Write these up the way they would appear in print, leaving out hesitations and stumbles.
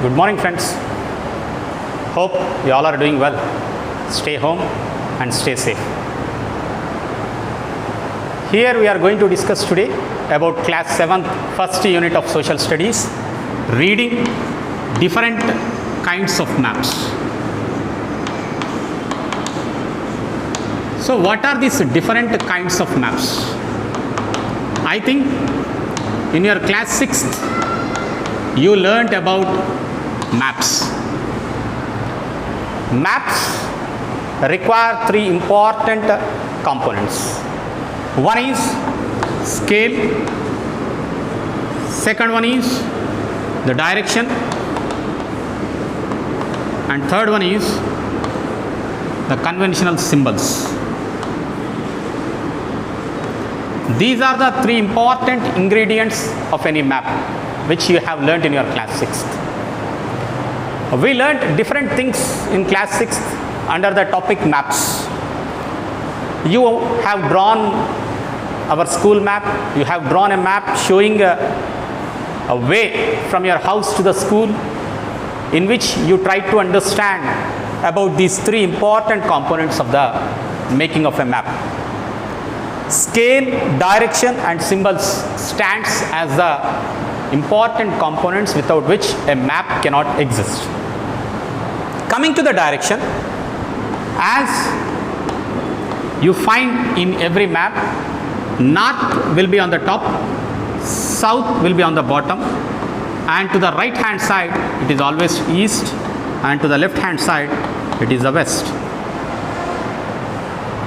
Good morning, friends. Hope you all are doing well. Stay home and stay safe. Here we are going to discuss today about class 7th first unit of social studies, reading different kinds of maps. So what are these different kinds of maps? I think in your class 6th you learnt about maps. Maps require three important components. One is scale, second one is the direction, and third one is the conventional symbols. These are the three important ingredients of any map which you have learnt in your class 6th. We learnt different things in class 6th under the topic maps. You have drawn our school map. You have drawn a map showing a way from your house to the school, in which you try to understand about these three important components of the making of a map. Scale, direction and symbols stands as the important components without which a map cannot exist. Coming to the direction, as you find in every map, north will be on the top, south will be on the bottom, and to the right hand side it is always east, and to the left hand side it is the west.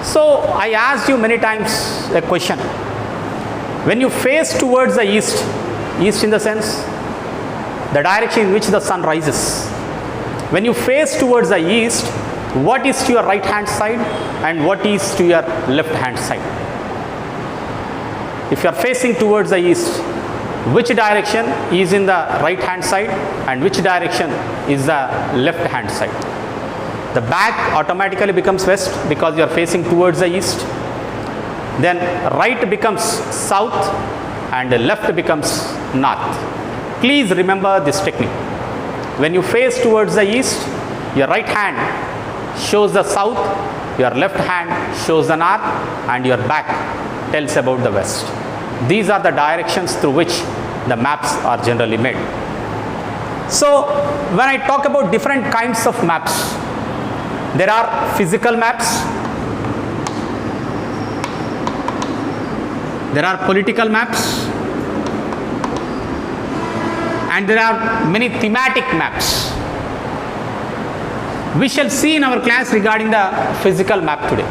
So I asked you many times a question. When you face towards the east, east in the sense the direction in which the sun rises, when you face towards the east, what is to your right hand side and what is to your left hand side? If you are facing towards the east, which direction is in the right hand side and which direction is the left hand side? The back automatically becomes west because you are facing towards the east. Then right becomes south and left becomes north. Please remember this technique. When you face towards the east, your right hand shows the south, your left hand shows the north, and your back tells about the west. These are the directions through which the maps are generally made. So when I talk about different kinds of maps, there are physical maps, there are political maps, and there are many thematic maps. We shall see in our class regarding the physical map today.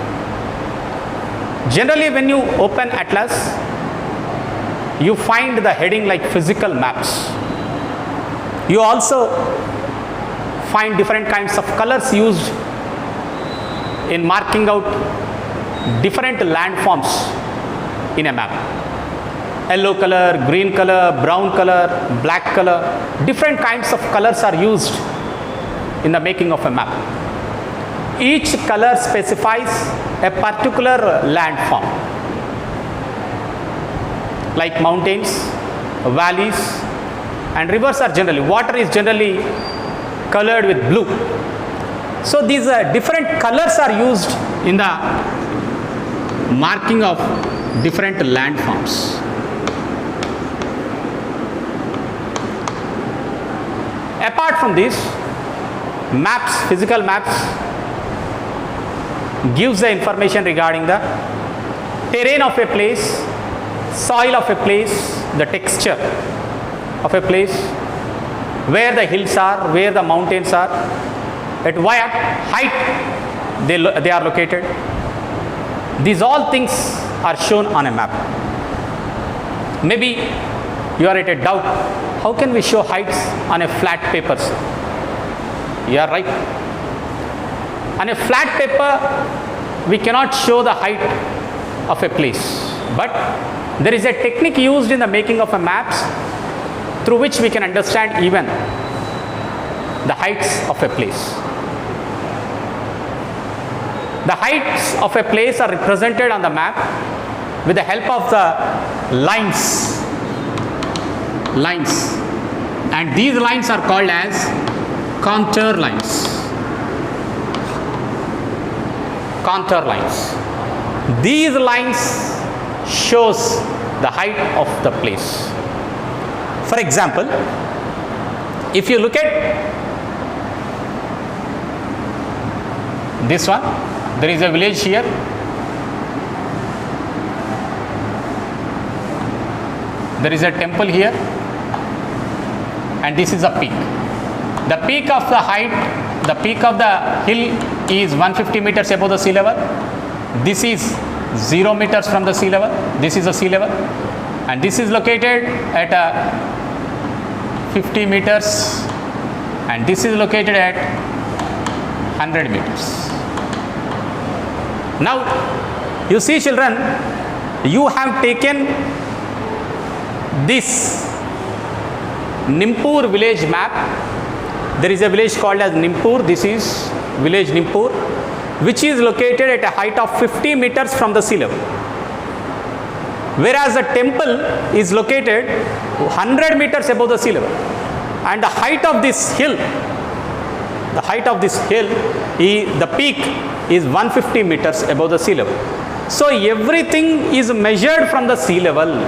Generally, when you open Atlas, you find the heading like physical maps. You also find different kinds of colors used in marking out different landforms in a map. Yellow color, green color, brown color, black color, different kinds of colors are used in the making of a map. Each color specifies a particular landform, like mountains, valleys, and rivers are generally, water is generally colored with blue. So these different colors are used in the marking of different landforms. Apart from this, maps, physical maps, gives the information regarding the terrain of a place, soil of a place, the texture of a place, where the hills are, where the mountains are, at what height they are located. These all things are shown on a map. Maybe you are at a doubt, how can we show heights on a flat paper? You are right. On a flat paper, we cannot show the height of a place. But there is a technique used in the making of a maps through which we can understand even the heights of a place. The heights of a place are represented on the map with the help of the lines. And these lines are called as contour lines. Contour lines. These lines shows the height of the place. For example, if you look at this one, there is a village here. There is a temple here, and this is a peak. The peak of the height, the peak of the hill is 150 meters above the sea level. This is 0 meters from the sea level. This is the sea level, and this is located at 50 meters, and this is located at 100 meters. Now, you see, children, you have taken this Nimpur village map. There is a village called as Nimpur. This is village Nimpur, which is located at a height of 50 meters from the sea level. Whereas the temple is located 100 meters above the sea level. And the height of this hill, the peak is 150 meters above the sea level. So everything is measured from the sea level.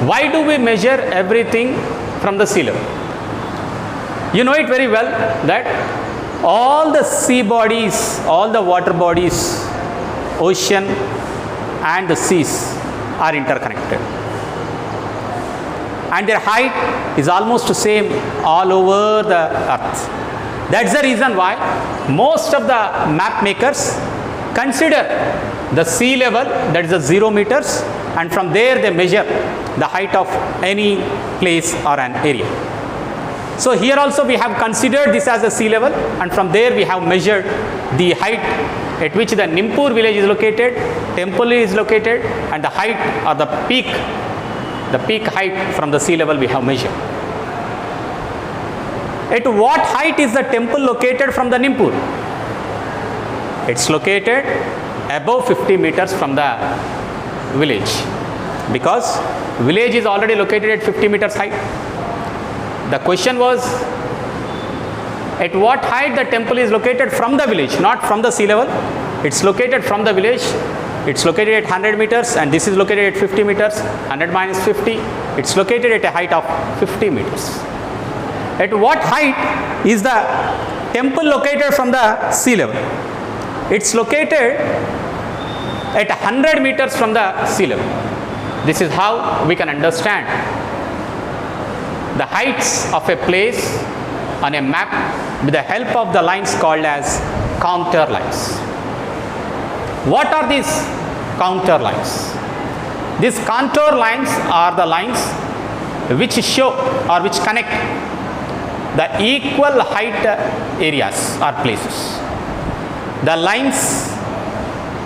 Why do we measure everything from the sea level? You know it very well that all the sea bodies, all the water bodies, ocean and the seas are interconnected. And their height is almost the same all over the earth. That's the reason why most of the map makers consider the sea level, that is the 0 meters, and from there they measure the height of any place or an area. So here also we have considered this as a sea level, and from there we have measured the height at which the Nimpur village is located, temple is located, and the height or the peak height from the sea level we have measured. At what height is the temple located from the Nimpur? It's located above 50 meters from the village, because village is already located at 50 meters height. The question was, at what height the temple is located from the village, not from the sea level. It's located from the village. It's located at 100 meters, and this is located at 50 meters. 100 minus 50, it's located at a height of 50 meters. At what height is the temple located from the sea level? It's located at 100 meters from the sea level. This is how we can understand the heights of a place on a map with the help of the lines called as contour lines. What are these contour lines? These contour lines are the lines which show or which connect the equal height areas or places. The lines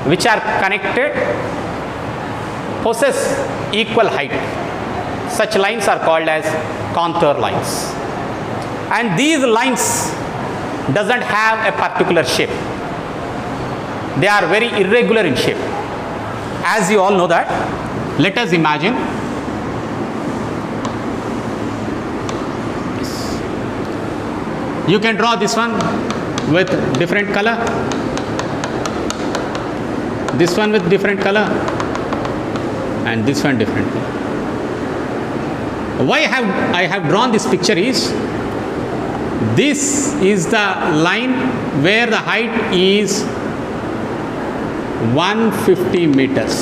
which are connected possess equal height. Such lines are called as contour lines. And these lines doesn't have a particular shape. They are very irregular in shape. As you all know that, let us imagine you can draw this one with different color, this one with different color, and this one different color. Why I have drawn this picture is, this is the line where the height is 150 meters,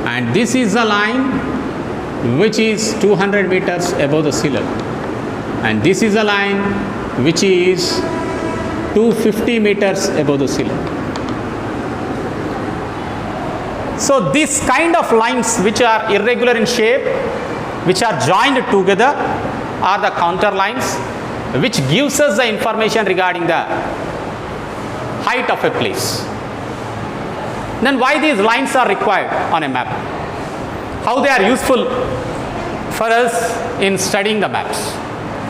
and this is the line which is 200 meters above the sea level, and this is a line which is 250 meters above the sea level. So this kind of lines which are irregular in shape, which are joined together, are the contour lines, which gives us the information regarding the height of a place. Then why these lines are required on a map? How they are useful for us in studying the maps?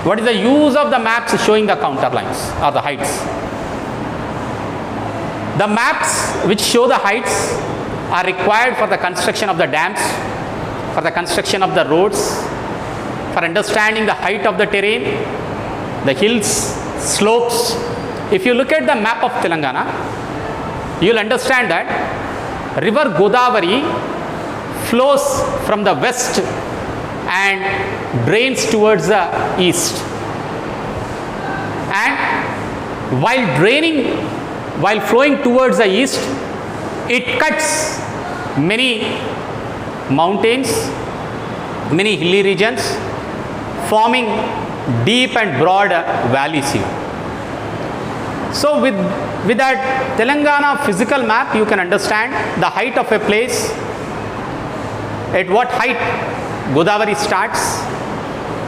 What is the use of the maps showing the contour lines or the heights? The maps which show the heights are required for the construction of the dams, for the construction of the roads, for understanding the height of the terrain, the hills, slopes. If you look at the map of Telangana, you will understand that river Godavari flows from the west and drains towards the east. And while flowing towards the east, it cuts many mountains, many hilly regions, forming deep and broad valleys here. So with that Telangana physical map, you can understand the height of a place, at what height Godavari starts,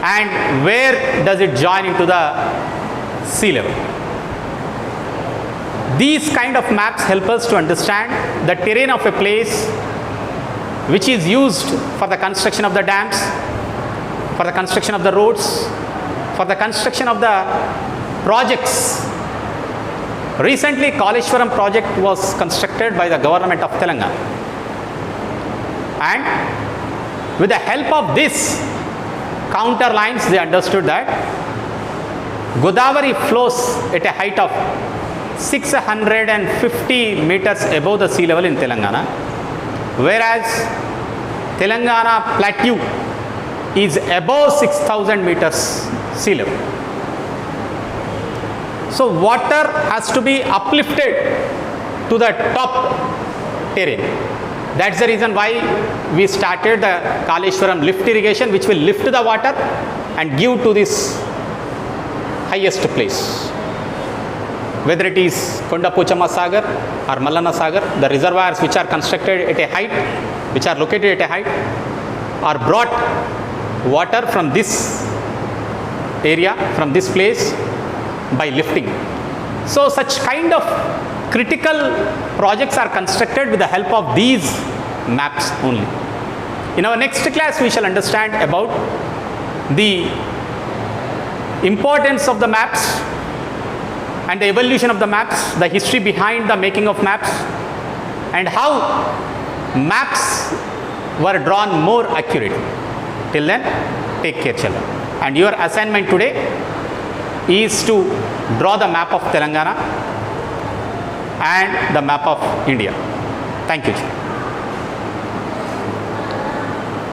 and where does it join into the sea level. These kind of maps help us to understand the terrain of a place which is used for the construction of the dams, for the construction of the roads, for the construction of the projects. Recently, Kaleshwaram project was constructed by the government of Telangana. And with the help of this counter lines, they understood that Godavari flows at a height of 650 meters above the sea level in Telangana, whereas Telangana plateau is above 6,000 meters sea level. So water has to be uplifted to the top terrain. That's the reason why we started the Kaleshwaram lift irrigation, which will lift the water and give to this highest place. Whether it is Kondapochama Sagar or Mallana Sagar, the reservoirs which are constructed at a height, which are located at a height, are brought water from this area, from this place, by lifting. So such kind of critical projects are constructed with the help of these maps only. In our next class, we shall understand about the importance of the maps and the evolution of the maps, the history behind the making of maps, and how maps were drawn more accurately. Till then, take care, children. And your assignment today is to draw the map of Telangana and the map of India. Thank you, children.